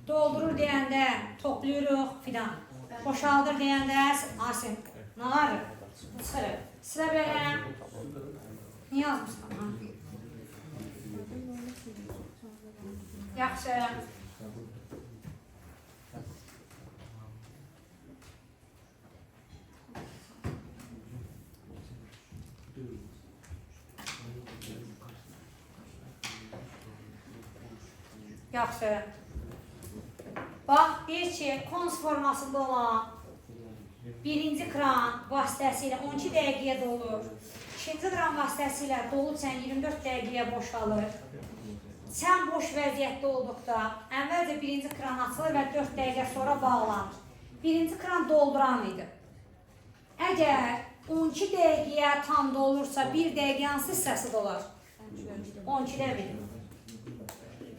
Doldurur deyəndə toplayırıq fidan. Boşaldır deyəndə asim. Nə var? Çıxırıq. Silə bilərəm. Niyə yazmışsan? Yaxşı. Yaxşı. Bax, deyir ki, kons formasında olan birinci kran vasitəsilə 12 dəqiqəyə dolur. İkinci kran vasitəsilə dolurkən 24 dəqiqəyə boşalır. Sən boş vəziyyətdə olduqda əvvəlcə birinci kran açılır və 4 dəqiqə sonra bağlanır. Birinci kran dolduran idi. Əgər 12 dəqiqəyə tam dolursa, 1 dəqiqə hansı hissəsi dolar? 12-də 1.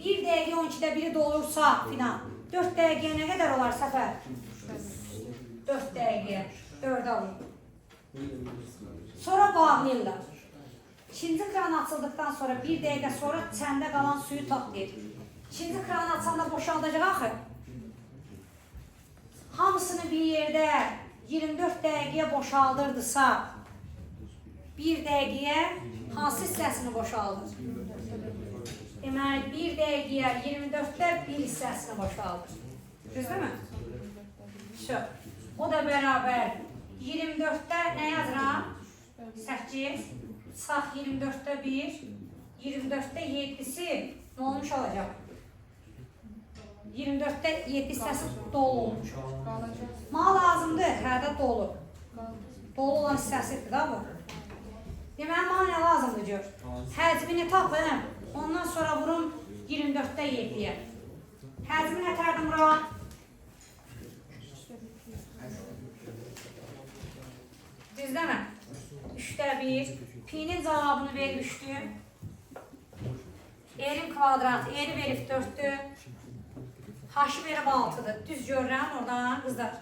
1 dəqiqə 12-də 1-i dolursa filan, 4 dəqiqəyə nə qədər olar səfər? 4 dəqiqəyə, 4 alın. Sonra bağlayırlar. İkinci kran açıldıqdan sonra 1 dəqiqə sonra səndə qalan suyu toplayır. İkinci kranı açanda boşaldacaq axı. Hamısını bir yerdə 24 dəqiqəyə boşaldırdısa, 1 dəqiqəyə hansı hissəsini boşaldır? Deməli, 1 dəqiqəyə 24-də 1 hissəsini boşaldır. Düzdür mü? O da bərabər 24-də nə yazıram? 8. Sağ 24-də 1. 24-də 7-si nə olmuş olacaq? 24-də 7 hissəsi dolu olmuş. Qalacaq. Mənə lazımdır, hərdə dolu. Dolu olan hissəsidir da bu. Deməli, mənə nə lazımdır gör? Həcmini tapım, ondan sonra vurum 24-də 7-yə. Həcmi nətərdir bura? Düzdəmə? 3-də 1. Pi-nin cavabını vermişdim. R-in kvadratı, R-i verib 4-dür. H-i verib 6-dır. Düz görürəm oradan qızlar.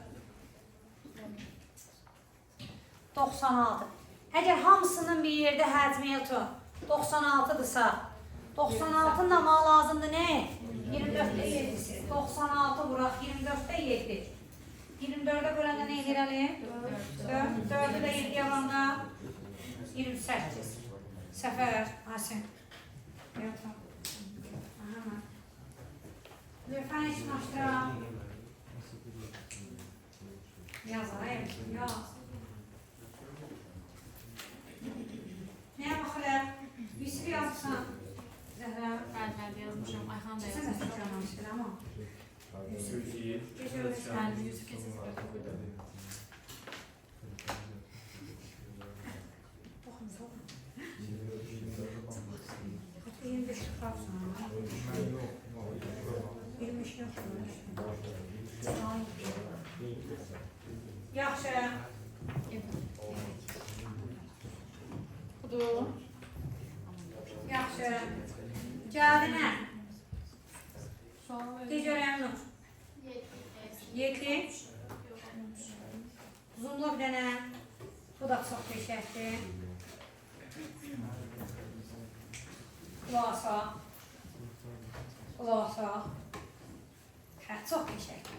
96. Əgər hamısının bir yerdə həcmi yoxdur, 96-dırsa, 96-nın da mənə lazımdır nə? 24-də 7-si. 96 vuraq, 24-də 7. 24-də böləndə nə edir əli? 4. 4-ü də 7-yə vuranda 28. Səfər, Asim. Lütfen işnaştıram. Yaz, hayır, yaz. Neye baxırıq? Yusuf yazırsan. Zəhra. Bəli, yazmışam. Ayxan da Sən də təkrarlamışdır, amma. Bəli, Yusuf kesin. Baxın, soğuk. 25 qalsın. 25 yaxşı. Budur. Yaxşı. Gəldi nə? Sual De verin. görəyəm Nur. 7. Zoomla bir dənə. Bu da çox peşəkdir. Qulaq asaq. Qulaq asaq. Hə, çox peşəkdir.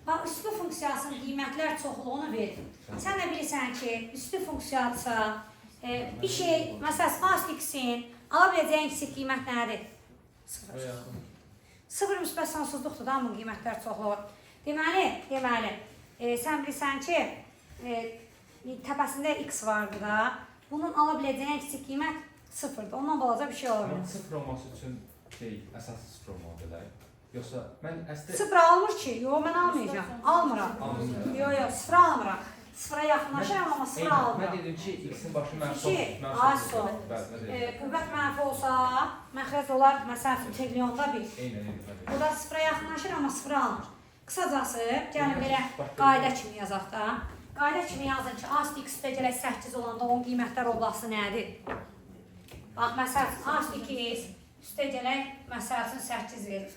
Bax, üstü funksiyasının qiymətlər çoxluğunu verir. Sən də bilirsən ki, üstü funksiyadırsa, bir şey, məsələn, A-X-in ala biləcəyin kiçik qiymət nədir? 0. 0 müsbət sonsuzluqdur da bunun qiymətlər çoxluğu. Deməli, sən bilirsən ki, təpəsində X vardır da, bunun ala biləcəyin kiçik qiymət 0-dır. Ondan balaca bir şey ola Amma bilir. 0 olması üçün əsası 0 olmalıdır da. Yoxsa mən əslində 0 almır ki, yox mən almayacağam, almıram. almıram. Yox, 0 almıram. 0-a yaxınlaşıram, amma 0 Mən almıram. dedim ki, X-in başı mənfi İki, olsun. ay sol. Bəli, Qüvvət mənfi olsa, məxrəc olar, məsələn, trilyonda 1. eynən. Bu da 0-a yaxınlaşır, amma 0 almır. Qısacası, gəlin belə qayda kimi yazaq da. Qayda kimi yazın ki, A-X üstə gələk 8 olanda onun qiymətlər oblası nədir? Bax, məsələn, A-X üstə gələk, məsələn, 8 verir.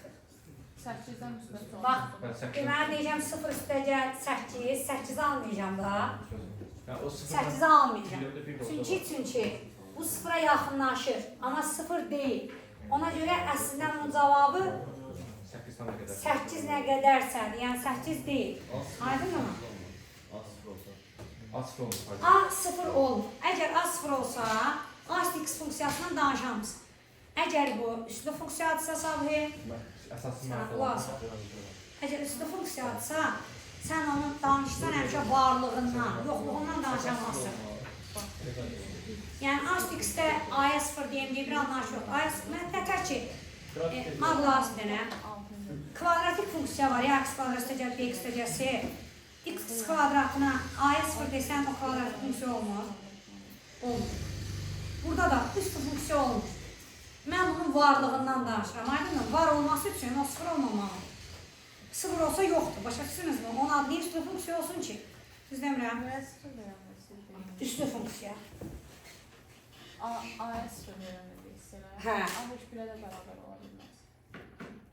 8-dən müsbət olsun. Bax, deməli deyəcəm 0 üstə gəl 8, 8 almayacam da. 8 almayacam. Çünki bu 0-a yaxınlaşır, amma 0 deyil. Ona görə əslində bunun cavabı 8 nə qədərsədir, yəni 8 deyil. Aydın mı? A0 olmur. Əgər A0 olsa, A-X funksiyasından danışamız. Əgər bu üstü funksiyadırsa sabhi, əgər üstü funksiyadırsa, sən onun danışsan həmişə varlığından, yoxluğundan danışamazsın. Yəni A-X-də A0 deyim deyə bir anlayış yox. Mən təkər ki, mağlas denəm. Kvadratik funksiya var ya, x kvadrat üstə gəl, bx üstə gəl, c. X kvadratına A0 desən, o kvadratik funksiya olmur. Olmur. Burada da üstü funksiya olmur. Mən bunun varlığından danışıram. Aydın var olması üçün o 0 olmamalı. 0 olsa yoxdur. Başa düşürsünüz mü? Onun adı niyə üstü funksiya olsun ki? Siz demirəm. Üstü funksiya. A-ya 0 verəmədiksə, Hə. A heç birə də bərabər ola bilməz.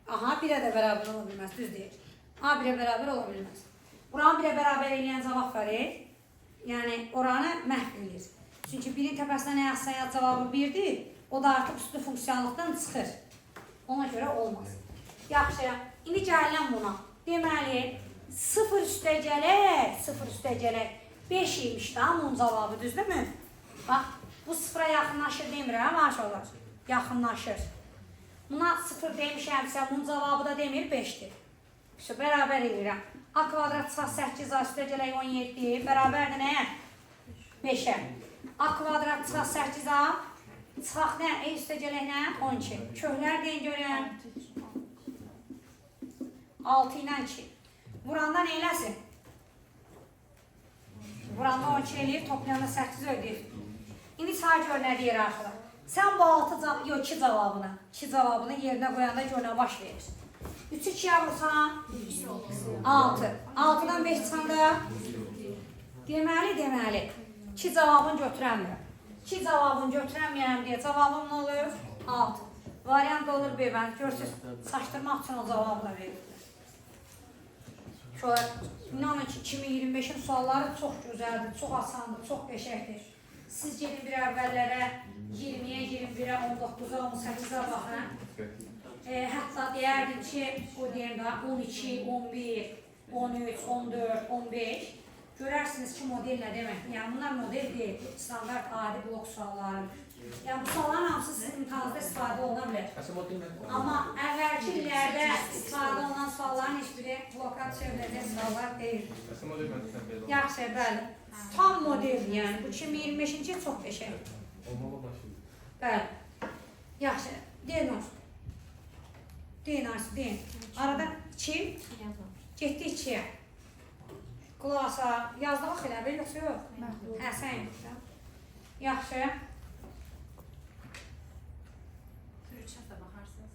Aha, 1-ə də bərabər ola bilməz, düz deyir. A 1-ə bərabər ola bilməz. Oranı 1-ə bərabər eləyən cavab verir. Yəni, oranı məhv edir. Çünki 1-in təpəsində nə yazsan yaz cavabı 1-dir. O da artıq üstü funksiyalıqdan çıxır. Ona görə olmaz. Yaxşı, indi gələm buna. Deməli, 0 üstə gələk 5 imiş da bunun cavabı, düzdürmü? Bax, bu 0-a yaxınlaşır demirəm, aşağılar. Yaxınlaşır. Buna 0 demişəmsə, bunun cavabı da demir 5-dir. İşte, bərabər edirəm. A kvadrat çıxaq 8, A üstə gələk 17, bərabərdir nəyə? 5-ə. A kvadrat çıxaq 8A, çıxaq nə? E üstə gələk nə? 12. Köhlər deyin görəyəm. 6 ilə 2. Vuranda nə eləsin? Vuranda 12 eləyir, toplayanda 8 ödəyir. İndi sağ gör nə deyir arxada. Sən bu 2 cavabını yerinə qoyanda gör nə baş verir. 3-ü 2-yə vursan 6. 6-dan 5 çıxanda deməli 2 cavabını götürəmirəm. 2 cavabını götürəməyəm deyə cavabım nə olur? 6. Variant olur B. Ben görürsünüz, saçtırmaq üçün o cavabı da verir. Şöyle, inanın ki 2025'in sualları çox gözəldir, çox asandır, çox qəşəkdir. Siz gelin bir əvvəllərə 20'ye, 21'e, 19'a, 18'a baxın. Hətta deyərdim ki, o deyim də 12, 11, 13, 14, 15 görərsiniz ki, model nə demək. Yəni bunlar model deyil, standart adi blok sualları. Yəni bu sualların hamısı sizin imtahanınızda istifadə oluna bilər. Amma əvvəlki illərdə istifadə olunan sualların heç biri blokat çevriləcək suallar deyil. Yaxşı, bəli. Tam modeldir yəni. Bu 2025-ci il çox qəşəngdir. Bəli. Yaxşı. Deyin olsun. Deyin arası, deyin. Arada 2, getdi 2-yə. Qulasa, yazdığı xeylə bir yoxsa yox? Hə, sən yoxsa. Yaxşı. 3'e de bakarsınız.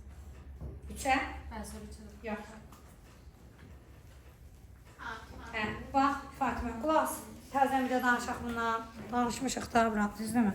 3'ə? Ben sonra 3'e de Yox. bakarım. Hə, bax, Fatimə, qulaq as. Təzədən bir də danışaq bundan. Danışmışıq da, bırak, düzdürmü?